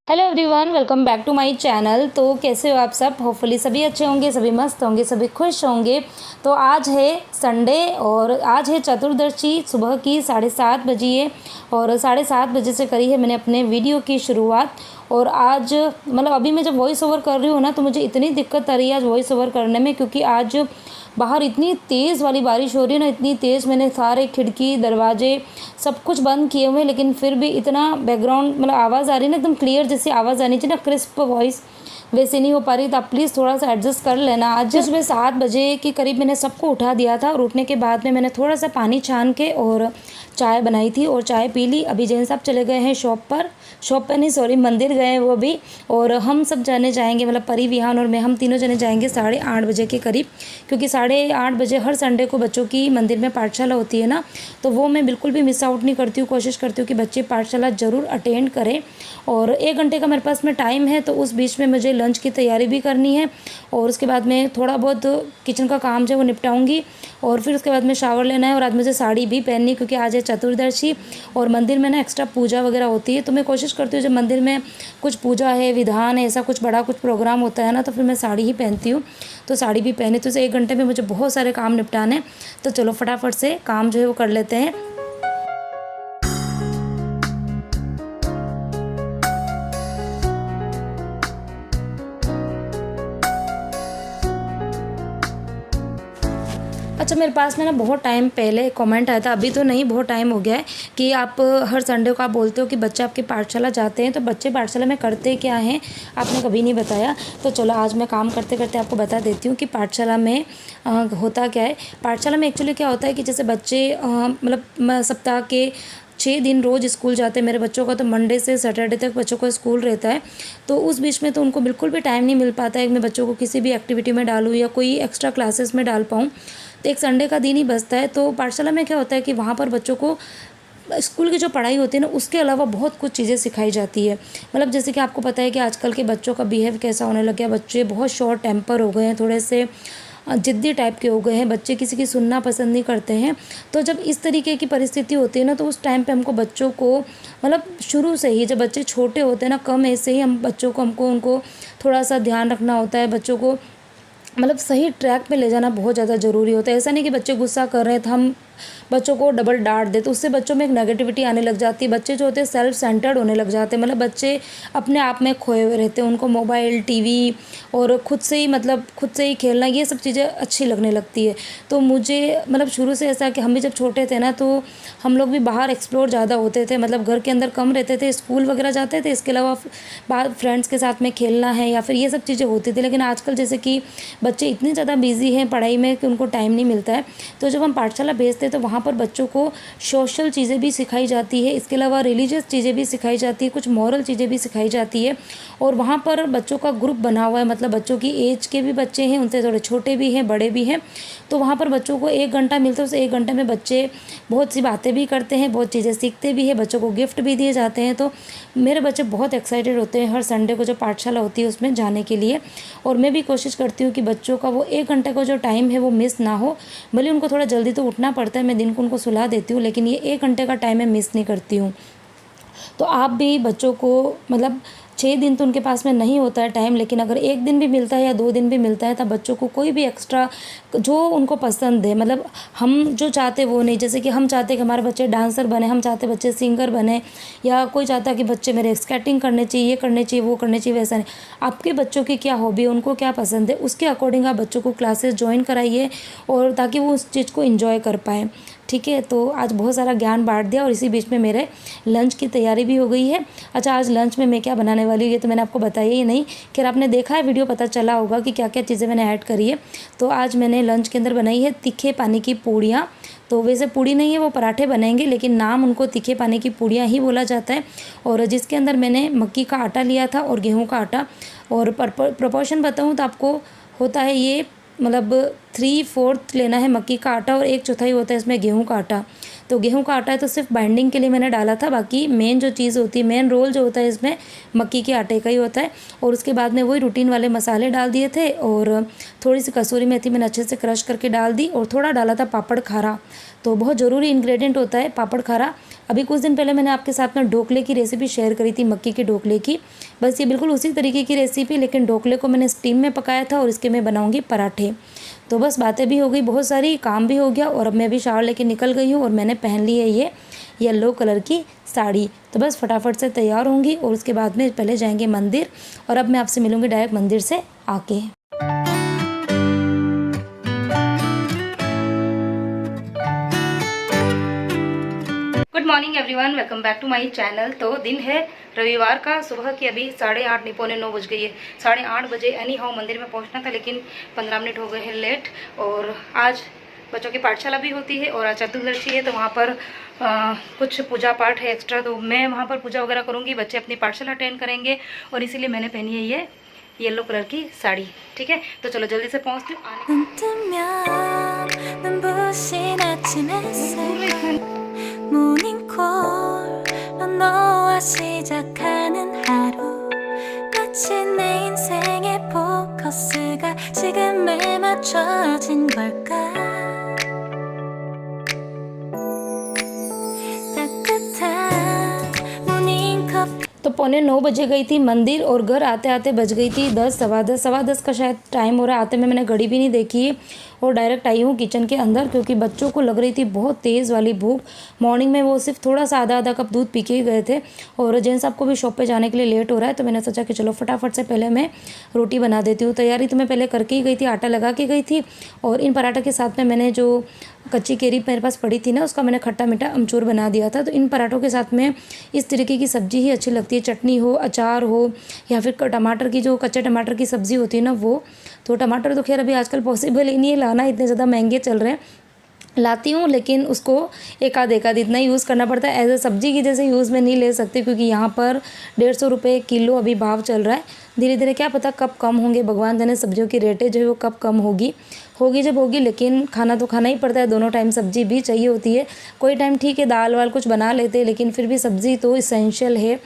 Hello everyone, welcome back to my channel. तो कैसे हो आप सब? होपफुली सभी अच्छे होंगे, सभी मस्त होंगे, सभी खुश होंगे। तो आज है संडे और आज है चतुर्दशी। सुबह की 7:30 बजी है और 7:30 बजे से करी है मैंने अपने वीडियो की शुरुआत। और आज मतलब अभी मैं जब वॉइस ओवर कर रही हूँ ना, तो मुझे इतनी दिक्कत आ रही है आज वॉइस ओवर करने में, क्योंकि आज बाहर इतनी तेज़ वाली बारिश हो रही है ना, इतनी तेज़। मैंने सारे खिड़की दरवाजे सब कुछ बंद किए हुए हैं, लेकिन फिर भी इतना बैकग्राउंड मतलब आवाज़ आ रही है ना, एकदम क्लियर जैसी आवाज़ आनी चाहिए ना, क्रिस्प वॉइस, वैसे नहीं हो पा रही। तो आप प्लीज़ थोड़ा सा एडजस्ट कर लेना। आज सुबह 7 बजे के करीब मैंने सबको उठा दिया था और उठने के बाद में मैंने थोड़ा सा पानी छान के और चाय बनाई थी और चाय पी ली। अभी जैन साहब चले गए हैं शॉप पर नहीं, सॉरी, मंदिर गए हैं वो भी। और हम सब जने जाएंगे, मतलब परी, विहान और मैं, हम तीनों जने जाएंगे 8:30 बजे के करीब, क्योंकि 8:30 बजे हर संडे को बच्चों की मंदिर में पाठशाला होती है ना, तो वो मैं बिल्कुल भी मिस आउट नहीं करती हूँ। कोशिश करती हूँ कि बच्चे पाठशाला ज़रूर अटेंड करें। और 1 घंटे का मेरे पास में टाइम है, तो उस बीच में मुझे लंच की तैयारी भी करनी है और उसके बाद में थोड़ा बहुत किचन का काम जो है वो निपटाऊंगी। और फिर उसके बाद में शावर लेना है और आज मुझे साड़ी भी पहननी है, क्योंकि आज है चतुर्दशी और मंदिर में ना एक्स्ट्रा पूजा वगैरह होती है। तो मैं कोशिश करती हूँ जब मंदिर में कुछ पूजा है, विधान है, ऐसा कुछ बड़ा कुछ प्रोग्राम होता है ना, तो फिर मैं साड़ी ही पहनती हूँ। तो साड़ी भी पहनी, तो इस 1 घंटे में मुझे बहुत सारे काम निपटाने। तो चलो फटाफट से काम जो है वो कर लेते हैं। अच्छा, मेरे पास में ना बहुत टाइम पहले कमेंट आया था, अभी तो नहीं, बहुत टाइम हो गया है, कि आप हर संडे को आप बोलते हो कि बच्चे आपके पाठशाला जाते हैं, तो बच्चे पाठशाला में करते क्या हैं आपने कभी नहीं बताया। तो चलो आज मैं काम करते करते आपको बता देती हूँ कि पाठशाला में होता क्या है। पाठशाला में एक्चुअली क्या होता है कि जैसे बच्चे मतलब सप्ताह के 6 दिन रोज़ स्कूल जाते हैं मेरे बच्चों का, तो मंडे से सैटरडे तक बच्चों का स्कूल रहता है। तो उस बीच में तो उनको बिल्कुल भी टाइम नहीं मिल पाता है कि मैं बच्चों को किसी भी एक्टिविटी में डालूँ या कोई एक्स्ट्रा क्लासेस में डाल पाऊँ। तो एक संडे का दिन ही बचता है। तो पाठशाला में क्या होता है कि वहाँ पर बच्चों को स्कूल की जो पढ़ाई होती है ना, उसके अलावा बहुत कुछ चीज़ें सिखाई जाती है। मतलब जैसे कि आपको पता है कि आजकल के बच्चों का बिहेव कैसा होने लग गया। बच्चे बहुत शॉर्ट टेम्पर हो गए हैं, थोड़े से ज़िद्दी टाइप के हो गए हैं। बच्चे किसी की सुनना पसंद नहीं करते हैं। तो जब इस तरीके की परिस्थिति होती है ना, तो उस टाइम पे हमको बच्चों को मतलब शुरू से ही, जब बच्चे छोटे होते हैं ना, कम एज से ही हम बच्चों को उनको थोड़ा सा ध्यान रखना होता है। बच्चों को मतलब सही ट्रैक पे ले जाना बहुत ज़्यादा ज़रूरी होता है। ऐसा नहीं कि बच्चे गुस्सा कर रहे हैं तो हम बच्चों को डबल डांट दे, तो उससे बच्चों में एक नेगेटिविटी आने लग जाती है। बच्चे जो होते हैं सेल्फ सेंटर्ड होने लग जाते हैं, मतलब बच्चे अपने आप में खोए हुए रहते हैं। उनको मोबाइल, टीवी और खुद से ही खेलना, ये सब चीज़ें अच्छी लगने लगती है। तो मुझे मतलब शुरू से ऐसा कि हम भी जब छोटे थे ना, तो हम लोग भी बाहर एक्सप्लोर ज़्यादा होते थे, मतलब घर के अंदर कम रहते थे, स्कूल वगैरह जाते थे। इसके अलावा बाहर फ्रेंड्स के साथ में खेलना है या फिर ये सब चीज़ें होती थी। लेकिन आजकल जैसे कि बच्चे इतने ज़्यादा बिजी हैं पढ़ाई में कि उनको टाइम नहीं मिलता है। तो जब हम पाठशाला भेजते हैं तो वहाँ पर बच्चों को सोशल चीज़ें भी सिखाई जाती है, इसके अलावा रिलीजियस चीज़ें भी सिखाई जाती है, कुछ मॉरल चीज़ें भी सिखाई जाती है। और वहाँ पर बच्चों का ग्रुप बना हुआ है, मतलब बच्चों की एज के भी बच्चे हैं, उनसे थोड़े छोटे भी हैं, बड़े भी हैं। तो वहाँ पर बच्चों को 1 घंटा मिलता है। उस 1 घंटे में बच्चे बहुत सी बातें भी करते हैं, बहुत चीज़ें सीखते भी हैं, बच्चों को गिफ्ट भी दिए जाते हैं। तो मेरे बच्चे बहुत एक्साइटेड होते हैं हर संडे को जो पाठशाला होती है उसमें जाने के लिए। और मैं भी कोशिश करती हूँ कि बच्चों का वो 1 घंटे का जो टाइम है वो मिस ना हो। भले उनको थोड़ा जल्दी तो उठना पड़ता है, मैं दिन को उनको सुला देती हूँ, लेकिन ये 1 घंटे का टाइम मैं मिस नहीं करती हूँ। तो आप भी बच्चों को मतलब 6 दिन तो उनके पास में नहीं होता है टाइम, लेकिन अगर 1 दिन भी मिलता है या 2 दिन भी मिलता है, तब बच्चों को कोई भी एक्स्ट्रा जो उनको पसंद है, मतलब हम जो चाहते वो नहीं, जैसे कि हम चाहते कि हमारे बच्चे डांसर बने, हम चाहते बच्चे सिंगर बने, या कोई चाहता कि बच्चे मेरे स्केटिंग करने चाहिए, ये करने चाहिए, वो करने चाहिए, वैसा नहीं। आपके बच्चों की क्या हॉबी है, उनको क्या पसंद है, उसके अकॉर्डिंग आप बच्चों को क्लासेस ज्वाइन कराइए, और ताकि वो उस चीज़ को इन्जॉय कर पाएँ। ठीक है, तो आज बहुत सारा ज्ञान बांट दिया और इसी बीच में मेरे लंच की तैयारी भी हो गई है। अच्छा, आज लंच में मैं क्या बनाने वाली हूँ ये तो मैंने आपको बताया ही नहीं। खैर, आपने देखा है वीडियो, पता चला होगा कि क्या क्या चीज़ें मैंने ऐड करी है। तो आज मैंने लंच के अंदर बनाई है तीखे पानी की पूड़ियाँ। तो वैसे पूड़ी नहीं है, वो पराठे बनेंगे, लेकिन नाम उनको तीखे पानी की पूड़ियाँ ही बोला जाता है। और जिसके अंदर मैंने मक्की का आटा लिया था और गेहूँ का आटा, और प्रपोर्शन बताऊँ तो आपको होता है ये मतलब 3/4 लेना है मक्की का आटा और 1/4 होता है इसमें गेहूं का आटा। तो गेहूं का आटा है तो सिर्फ बाइंडिंग के लिए मैंने डाला था, बाकी मेन जो चीज़ होती है, मेन रोल जो होता है इसमें मक्की के आटे का ही होता है। और उसके बाद में वही रूटीन वाले मसाले डाल दिए थे और थोड़ी सी कसूरी मेथी मैंने अच्छे से क्रश करके डाल दी और थोड़ा डाला था पापड़ खारा। तो बहुत ज़रूरी इंग्रेडिएंट होता है पापड़ खारा। अभी कुछ दिन पहले मैंने आपके साथ में ढोकले की रेसिपी शेयर करी थी, मक्की के ढोकले की। बस ये बिल्कुल उसी तरीके की रेसिपी, लेकिन ढोकले को मैंने स्टीम में पकाया था और इसके मैं बनाऊंगी पराठे। तो बस बातें भी हो गई बहुत सारी, काम भी हो गया और अब मैं भी शावर लेके निकल गई हूँ और मैंने पहन ली है ये येलो कलर की साड़ी। तो बस फटाफट से तैयार होंगी और उसके बाद में पहले जाएंगे मंदिर और अब मैं आपसे मिलूँगी डायरेक्ट मंदिर से आके। Good morning everyone, welcome back to my channel. तो दिन है रविवार का, सुबह की अभी 8:30 नहीं पौने 9 बज गई है। 8:30 बजे एनी हाउ मंदिर में पहुंचना था, लेकिन 15 मिनट हो गए हैं लेट। और आज बच्चों की पाठशाला भी होती है और आज चतुर्दशी है, तो वहाँ पर कुछ पूजा पाठ है एक्स्ट्रा, तो मैं वहाँ पर पूजा वगैरह करूँगी, बच्चे अपनी पाठशाला अटेंड करेंगे और इसीलिए मैंने पहनी है ये येलो कलर की साड़ी। ठीक है, तो चलो जल्दी से पहुँचती हूँ। 모닝콜로 너와 시작하는 하루 마치 내 인생의 포커스가 지금에 맞춰진 걸까 따뜻한 모닝컵। तो 8:45 बजे गई थी मंदिर और घर आते आते बज गई थी 10, सवा दस का शायद टाइम हो रहा है। आते में मैंने घड़ी भी नहीं देखी है और डायरेक्ट आई हूँ किचन के अंदर, क्योंकि बच्चों को लग रही थी बहुत तेज़ वाली भूख। मॉर्निंग में वो सिर्फ थोड़ा सा आधा कप दूध पी के ही गए थे और जेंट्स आपको भी शॉप पे जाने के लिए लेट हो रहा है, तो मैंने सोचा कि चलो फटाफट से पहले मैं रोटी बना देती हूँ। तैयारी तो मैं पहले करके ही गई थी, आटा लगा के गई थी और इन पराठा के साथ में मैंने जो कच्ची केरी मेरे पास पड़ी थी ना, उसका मैंने खट्टा मीठा अमचूर बना दिया था। तो इन पराठों के साथ में इस तरीके की सब्ज़ी ही अच्छी लगती है, चटनी हो, अचार हो या फिर टमाटर की जो कच्चे टमाटर की सब्ज़ी होती है ना वो। तो टमाटर तो खैर अभी आजकल पॉसिबल ही नहीं है लाना, इतने ज़्यादा महंगे चल रहे हैं। लाती हूँ लेकिन उसको एक आध इतना यूज़ करना पड़ता है, एज ए सब्ज़ी की जैसे यूज़ में नहीं ले सकती, क्योंकि यहाँ पर 150 रुपये किलो अभी भाव चल रहा है। धीरे धीरे क्या पता कब कम होंगे, भगवान जाने सब्जियों की रेटें जो है वो कब कम होगी जब होगी। लेकिन खाना तो खाना ही पड़ता है, दोनों टाइम सब्जी भी चाहिए होती है। कोई टाइम ठीक है दाल वाल कुछ बना लेते हैं, लेकिन फिर भी सब्ज़ी तो इसेंशियल है।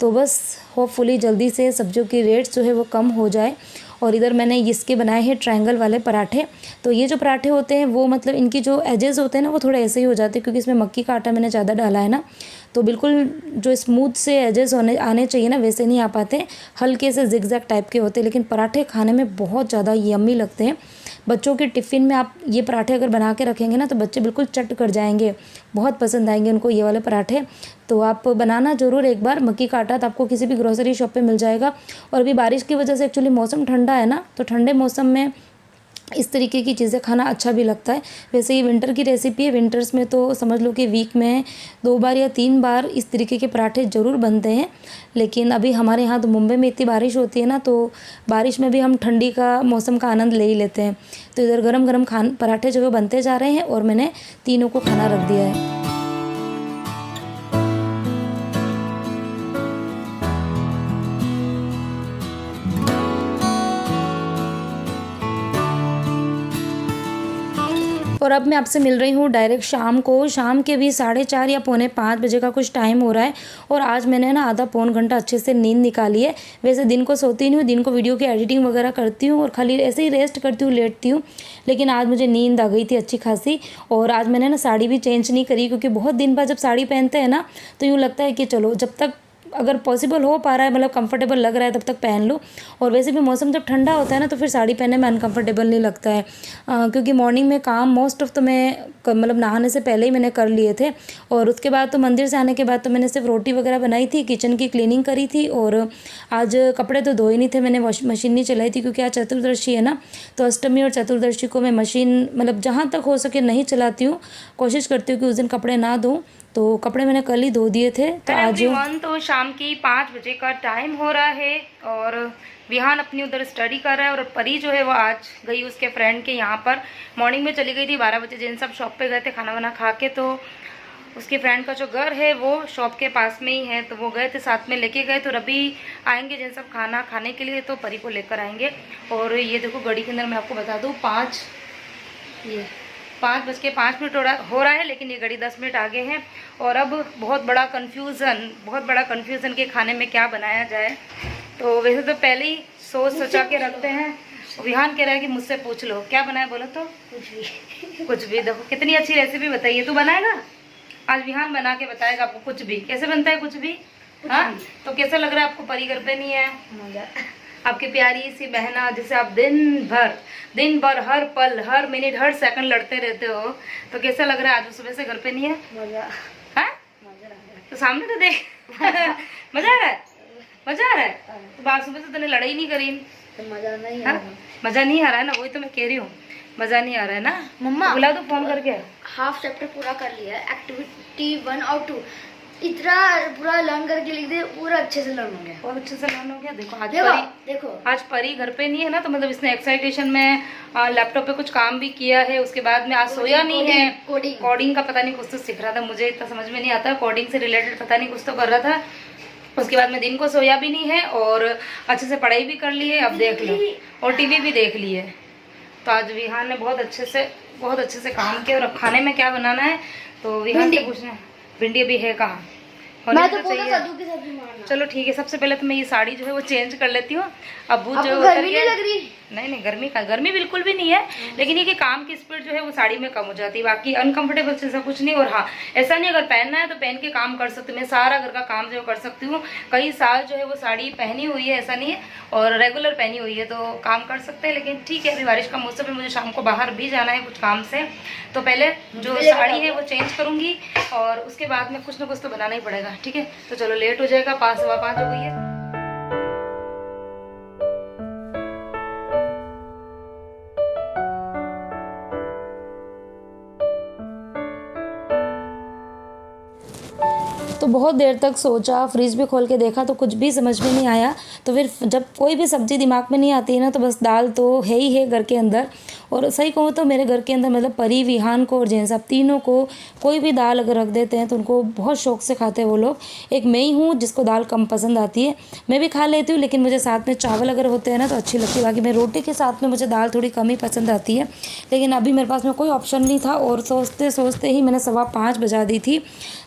तो बस होपफुली जल्दी से सब्जियों की रेट्स जो है वो कम हो जाए। और इधर मैंने इसके बनाए हैं ट्रायंगल वाले पराठे। तो ये जो पराठे होते हैं वो मतलब इनकी जो एजेस होते हैं ना वो थोड़े ऐसे ही हो जाते हैं, क्योंकि इसमें मक्की का आटा मैंने ज़्यादा डाला है ना, तो बिल्कुल जो स्मूथ से एजेस आने चाहिए ना वैसे नहीं आ पाते, हल्के से जिगजैग टाइप के होते हैं। लेकिन पराठे खाने में बहुत ज़्यादा यम्मी लगते हैं। बच्चों के टिफ़िन में आप ये पराठे अगर बना के रखेंगे ना तो बच्चे बिल्कुल चट कर जाएंगे, बहुत पसंद आएंगे उनको ये वाले पराठे। तो आप बनाना ज़रूर एक बार। मक्की का आटा तो आपको किसी भी ग्रोसरी शॉप पे मिल जाएगा। और अभी बारिश की वजह से एक्चुअली मौसम ठंडा है ना, तो ठंडे मौसम में इस तरीके की चीज़ें खाना अच्छा भी लगता है। वैसे ये विंटर की रेसिपी है, विंटर्स में तो समझ लो कि वीक में 2 बार या 3 बार इस तरीके के पराठे ज़रूर बनते हैं। लेकिन अभी हमारे यहाँ तो मुंबई में इतनी बारिश होती है ना, तो बारिश में भी हम ठंडी का मौसम का आनंद ले ही लेते हैं। तो इधर गरम गरम पराठे जो है बनते जा रहे हैं और मैंने तीनों को खाना रख दिया है। और अब मैं आपसे मिल रही हूँ डायरेक्ट शाम को। शाम के भी 4:30 या 4:45 बजे का कुछ टाइम हो रहा है और आज मैंने ना आधा पौन घंटा अच्छे से नींद निकाली है। वैसे दिन को सोती नहीं हूँ, दिन को वीडियो की एडिटिंग वगैरह करती हूँ और खाली ऐसे ही रेस्ट करती हूँ, लेटती हूँ। लेकिन आज मुझे नींद आ गई थी अच्छी खासी। और आज मैंने ना साड़ी भी चेंज नहीं करी, क्योंकि बहुत दिन बाद जब साड़ी पहनते हैं ना तो यूँ लगता है कि चलो जब तक अगर पॉसिबल हो पा रहा है, मतलब कंफर्टेबल लग रहा है तब तक पहन लो। और वैसे भी मौसम जब ठंडा होता है ना तो फिर साड़ी पहनने में अनकंफर्टेबल नहीं लगता है, क्योंकि मॉर्निंग में काम मोस्ट ऑफ तो मैं मतलब नहाने से पहले ही मैंने कर लिए थे। और उसके बाद तो मंदिर से आने के बाद तो मैंने सिर्फ रोटी वगैरह बनाई थी, किचन की क्लीनिंग करी थी। और आज कपड़े तो धोए नहीं थे, मैंने मशीन नहीं चलाई थी, क्योंकि आज चतुर्दशी है ना, तो अष्टमी और चतुर्दशी को मैं मशीन मतलब जहाँ तक हो सके नहीं चलाती हूँ। कोशिश करती हूँ कि उस दिन कपड़े ना धोऊँ, तो कपड़े मैंने कल ही धो दिए थे। तो आज तो शाम की 5 बजे का टाइम हो रहा है और विहान अपनी उधर स्टडी कर रहा है और परी जो है वो आज गई उसके फ्रेंड के यहाँ पर। मॉर्निंग में चली गई थी 12 बजे, जिन सब शॉप पे गए थे खाना वाना खा के, तो उसके फ्रेंड का जो घर है वो शॉप के पास में ही है, तो वो गए थे साथ में लेके गए। तो अभी आएंगे जिन सब खाना खाने के लिए, तो परी को लेकर आएंगे। और ये देखो घड़ी के अंदर मैं आपको बता दूँ ये 5:05 हो रहा है, लेकिन ये घड़ी 10 मिनट आगे है। और अब बहुत बड़ा कन्फ्यूज़न कि खाने में क्या बनाया जाए। तो वैसे तो पहले ही सोचा के रखते हैं। विहान कह रहा है कि मुझसे पूछ लो क्या बनाए, बोलो तो। कुछ भी। देखो कितनी अच्छी रेसिपी बताइए। तू बनाएगा आज? विहान बना के बताएगा आपको कुछ भी। कैसे बनता है कुछ भी? हाँ, तो कैसा लग रहा है आपको? परी घर पे नहीं है? मजा। आपकी प्यारी सी बहना जिसे आप दिन भर हर पल, हर मिनट, हर सेकंड लड़ते रहते हो, तो कैसा लग रहा है आज सुबह से घर पे नहीं है? मजा। हाँ, तो सामने तो देख। मजा आ रहा है? मजा आ रहा है? तो बात सुबह से तूने लड़ाई नहीं करी तो मजा नहीं आ रहा। मजा नहीं आ रहा है ना, वही तो मैं कह रही हूँ, मजा नहीं आ रहा है ना। मम्मा बुला दो फोन करके। हाफ चैप्टर पूरा कर लिया है, एक्टिविटी 1 और 2 इतना पूरा लर्न करके लिख दे, पूरा अच्छे से लर्न हो गया। बहुत अच्छे से लर्न हो गया। देखो आज परी घर पे नहीं है ना, तो मतलब इसने एक्साइटेशन में लैपटॉप पे कुछ काम भी किया है। उसके बाद में आज सोया नहीं है। कोडिंग का पता नहीं कुछ तो सीख रहा था, मुझे इतना समझ में नहीं आता। कोडिंग से रिलेटेड पता नहीं कुछ तो कर रहा था। उसके बाद में दिन को सोया भी नहीं है और अच्छे से पढ़ाई भी कर ली है। अब देख लो, और टीवी भी देख ली है। तो आज विहान ने बहुत अच्छे से काम किया। और अब खाने में क्या बनाना है तो विहान से पूछना है। भिंडी अभी है कहाँ? मैं तो कद्दू की सब्जी मारना। चलो ठीक है, सबसे पहले तो मैं ये साड़ी जो है वो चेंज कर लेती हूँ। अब्बू जो गर्मी नहीं लग रही? नहीं, गर्मी बिल्कुल भी नहीं है, लेकिन ये कि काम की स्पीड जो है वो साड़ी में कम हो जाती है। बाकी अनकंफर्टेबल से ऐसा कुछ नहीं। और हाँ, ऐसा नहीं अगर पहनना है तो पहन के काम कर सकती हूँ। मैं सारा घर का काम जो है कर सकती हूँ। कई साल जो है वो साड़ी पहनी हुई है, ऐसा नहीं है, और रेगुलर पहनी हुई है, तो काम कर सकते हैं। लेकिन ठीक है, अभी बारिश का मौसम है, मुझे शाम को बाहर भी जाना है कुछ काम से, तो पहले जो साड़ी है वो चेंज करूँगी और उसके बाद में कुछ ना कुछ तो बनाना ही पड़ेगा। ठीक है, तो चलो लेट हो जाएगा, 5:15 हो गई है। तो बहुत देर तक सोचा, फ्रिज भी खोल के देखा तो कुछ भी समझ में नहीं आया। तो फिर जब कोई भी सब्ज़ी दिमाग में नहीं आती है ना, तो बस दाल तो है ही है घर के अंदर। और सही कहूँ तो मेरे घर के अंदर मतलब परी, विहान को और जैन साहब तीनों को कोई भी दाल अगर रख देते हैं तो उनको बहुत शौक से खाते हैं वो लोग। एक मैं ही हूँ जिसको दाल कम पसंद आती है। मैं भी खा लेती हूँ, लेकिन मुझे साथ में चावल अगर होते हैं ना तो अच्छी लगती है। बाकी मैं रोटी के साथ में मुझे दाल थोड़ी कम ही पसंद आती है। लेकिन अभी मेरे पास में कोई ऑप्शन नहीं था और सोचते सोचते ही मैंने 5:15 बजा दी थी।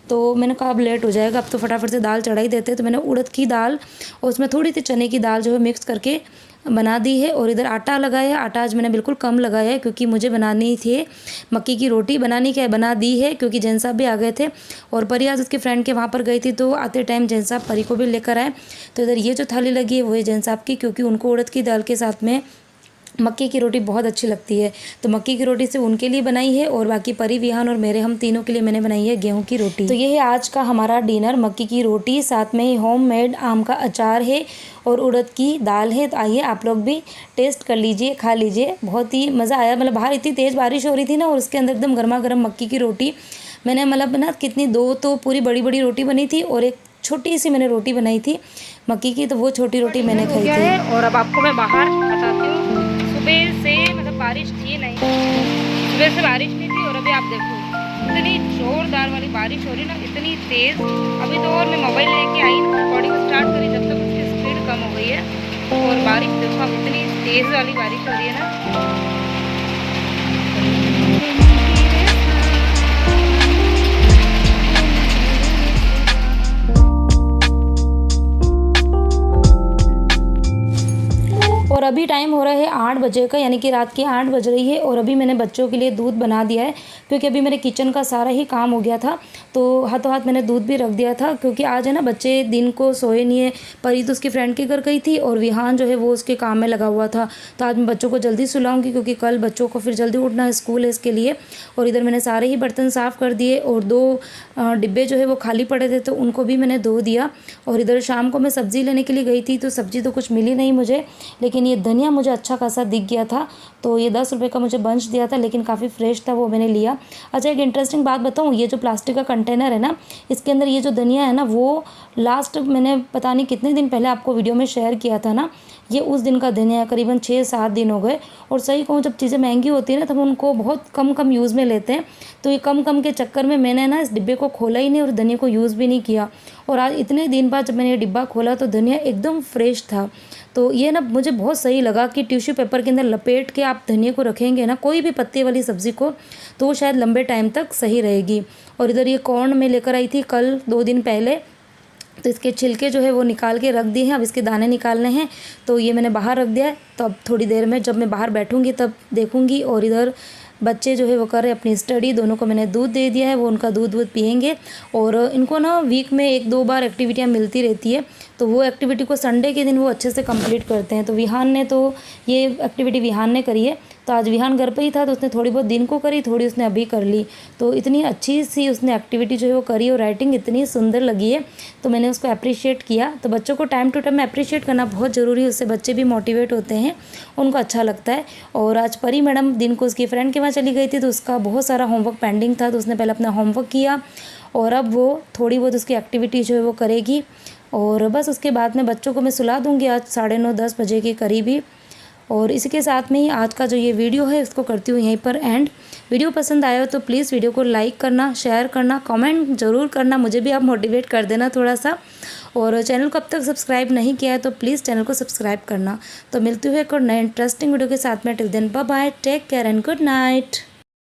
तो मैंने कहा अब लेट हो जाएगा, अब तो फटाफट से दाल चढ़ा ही देते। तो मैंने उड़द की दाल और उसमें थोड़ी सी चने की दाल जो है मिक्स करके बना दी है। और इधर आटा लगाया। आटा आज मैंने बिल्कुल कम लगाया है क्योंकि मुझे बनानी थी मक्की की रोटी। बनानी क्या है, बना दी है क्योंकि जैन साहब भी आ गए थे और परी आज उसके फ्रेंड के वहाँ पर गई थी, तो आते टाइम जैन साहब परी को भी लेकर आए। तो इधर ये जो थाली लगी है वो है जैन साहब की, क्योंकि उनको उड़द की दाल के साथ में मक्की की रोटी बहुत अच्छी लगती है। तो मक्की की रोटी से उनके लिए बनाई है और बाकी परी, विहान और मेरे हम तीनों के लिए मैंने बनाई है गेहूं की रोटी। तो ये है आज का हमारा डिनर, मक्की की रोटी, साथ में ही होममेड आम का अचार है और उड़द की दाल है। तो आइए आप लोग भी टेस्ट कर लीजिए, खा लीजिए। बहुत ही मज़ा आया। मतलब बाहर इतनी तेज़ बारिश हो रही थी ना, और उसके अंदर एकदम गर्मा गर्म मक्की की रोटी मैंने मतलब ना कितनी, 2 तो पूरी बड़ी बड़ी रोटी बनी थी और एक छोटी सी मैंने रोटी बनाई थी मक्की की, तो वो छोटी रोटी मैंने खाई थी। और अब आपको मैं बाहर बताती हूँ। सुबह से मतलब बारिश थी नहीं, सुबह से बारिश नहीं थी और अभी आप देखो इतनी जोरदार वाली बारिश हो रही ना, इतनी तेज़। अभी तो और मैं मोबाइल लेके आई ना, रिकॉर्डिंग स्टार्ट करी जब तक उसकी स्पीड कम हो गई है। और बारिश देखो अब इतनी तेज़ वाली बारिश हो रही है ना। और अभी टाइम हो रहा है 8 बजे का, यानी कि रात के 8 बज रही है। और अभी मैंने बच्चों के लिए दूध बना दिया है क्योंकि अभी मेरे किचन का सारा ही काम हो गया था, तो हाथों हाथ मैंने दूध भी रख दिया था। क्योंकि आज है ना बच्चे दिन को सोए नहीं है। परी तो उसकी फ्रेंड के घर गई थी और विहान जो है वो उसके काम में लगा हुआ था। तो आज मैं बच्चों को जल्दी सुलाऊंगी क्योंकि कल बच्चों को फिर जल्दी उठना है, स्कूल है इसके लिए। और इधर मैंने सारे ही बर्तन साफ़ कर दिए और 2 डिब्बे जो है वो खाली पड़े थे तो उनको भी मैंने धो दिया। और इधर शाम को मैं सब्ज़ी लेने के लिए गई थी तो सब्ज़ी तो कुछ मिली नहीं मुझे, लेकिन ये धनिया मुझे अच्छा खासा दिख गया था। तो ये 10 रुपये का मुझे बंच दिया था, लेकिन काफ़ी फ्रेश था, वो मैंने लिया। अच्छा, एक इंटरेस्टिंग बात बताऊँ, ये जो प्लास्टिक का कंटेनर है ना, इसके अंदर ये जो धनिया है ना, वो लास्ट मैंने पता नहीं कितने दिन पहले आपको वीडियो में शेयर किया था ना, ये उस दिन का दिन है, करीबन 6-7 दिन हो गए। और सही कहूँ, जब चीज़ें महंगी होती है ना, तब उनको बहुत कम यूज़ में लेते हैं। तो ये कम के चक्कर में मैंने ना इस डिब्बे को खोला ही नहीं और धनिया को यूज़ भी नहीं किया। और आज इतने दिन बाद जब मैंने ये डिब्बा खोला तो धनिया एकदम फ्रेश था। तो ये ना मुझे बहुत सही लगा कि टिश्यू पेपर के अंदर लपेट के आप धनिया को रखेंगे ना, कोई भी पत्ते वाली सब्ज़ी को, तो वो शायद लंबे टाइम तक सही रहेगी। और इधर ये कॉर्न मैं लेकर आई थी कल 2 दिन पहले, तो इसके छिलके जो है वो निकाल के रख दिए हैं। अब इसके दाने निकालने हैं, तो ये मैंने बाहर रख दिया है। तो अब थोड़ी देर में जब मैं बाहर बैठूंगी तब देखूंगी। और इधर बच्चे जो है वो कर रहे अपनी स्टडी, दोनों को मैंने दूध दे दिया है, वो उनका दूध पियेंगे। और इनको ना वीक में 1-2 बार एक्टिविटियाँ मिलती रहती है, तो वो एक्टिविटी को संडे के दिन वो अच्छे से कंप्लीट करते हैं। तो विहान ने तो ये एक्टिविटी विहान ने करी है। तो आज विहान घर पे ही था, तो उसने थोड़ी बहुत दिन को करी, थोड़ी उसने अभी कर ली। तो इतनी अच्छी सी उसने एक्टिविटी जो है वो करी और राइटिंग इतनी सुंदर लगी है, तो मैंने उसको अप्रिशिएट किया। तो बच्चों को टाइम टू टाइम अप्रिशिएट करना बहुत ज़रूरी है, उससे बच्चे भी मोटिवेट होते हैं, उनको अच्छा लगता है। और आज परी मैडम दिन को उसकी फ्रेंड के वहाँ चली गई थी, तो उसका बहुत सारा होमवर्क पेंडिंग था, तो उसने पहले अपना होमवर्क किया और अब वो थोड़ी बहुत उसकी एक्टिविटी जो है वो करेगी। और बस उसके बाद में बच्चों को मैं सुला दूँगी आज 9:30-10 बजे के करीब ही। और इसी के साथ में ही आज का जो ये वीडियो है इसको करती हूँ यहीं पर एंड। वीडियो पसंद आया हो तो प्लीज़ वीडियो को लाइक करना, शेयर करना, कमेंट ज़रूर करना, मुझे भी आप मोटिवेट कर देना थोड़ा सा। और चैनल को अब तक सब्सक्राइब नहीं किया है तो प्लीज़ चैनल को सब्सक्राइब करना। तो मिलती हूँ एक और नए इंटरेस्टिंग वीडियो के साथ में। Till then bye bye, take care and good night.